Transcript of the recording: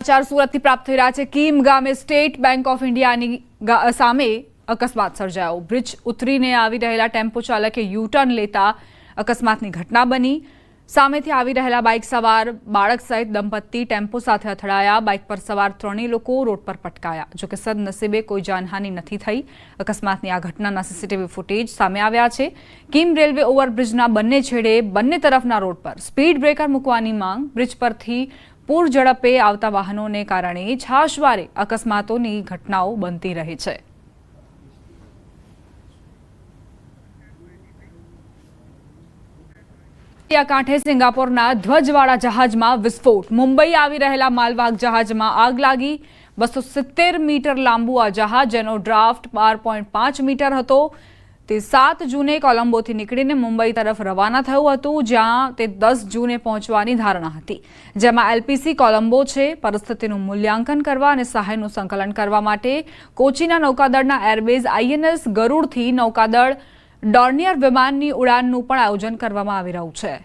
સમાચાર સુરતથી પ્રાપ્ત થઈ રહ્યા છે। કીમ ગામે સ્ટેટ બેંક ઓફ ઇન્ડિયાની સામે અકસ્માત સર્જાયો। બ્રિજ ઉતરીને આવી રહેલા ટેમ્પો ચાલકે યુ ટર્ન લેતા અકસ્માતની ઘટના બની। સામેથી આવી રહેલા બાઇક સવાર બાળક સહિત દંપતી ટેમ્પો સાથે અથડાયા। બાઇક પર સવાર ત્રણેય લોકો રોડ પર પટકાયા। જોકે સદનસીબે કોઈ જાનહાનિ નથી થઈ। અકસ્માતની આ ઘટનાના સીસીટીવી ફૂટેજ સામે આવ્યા છે। કીમ રેલવે ઓવરબ્રિજના બંને છેડે બંને તરફના રોડ પર સ્પીડ બ્રેકર મૂકવાની માંગ। બ્રિજ પરથી પૂર ઝડપે આવતા વાહનોને કારણે છાશવારે અકસ્માતોની ઘટનાઓ બનતી રહે છે। કાંઠે સિંગાપોરના ધ્વજવાળા જહાજમાં વિસ્ફોટ। મુંબઈ આવી રહેલા માલવાહક જહાજમાં આગ લાગી। 270 મીટર લાંબુ આ જહાજ, જેનો ડ્રાફ્ટ 12.5 મીટર હતો, તે 7 જૂને કોલંબોથી નીકળીને મુંબઈ તરફ રવાના થયું હતું, જ્યાં તે 10 જૂને પહોંચવાની ધારણા હતી। જેમાં એલપીસી કોલંબો છે। પરિસ્થિતિનું મૂલ્યાંકન કરવા અને સહાયનું સંકલન કરવા માટે કોચીના નૌકાદળના એરબેઝ INS ગરુડથી નૌકાદળ ડોર્નિયર વિમાનની ઉડાનનું પણ આયોજન કરવામાં આવી રહ્યું છે।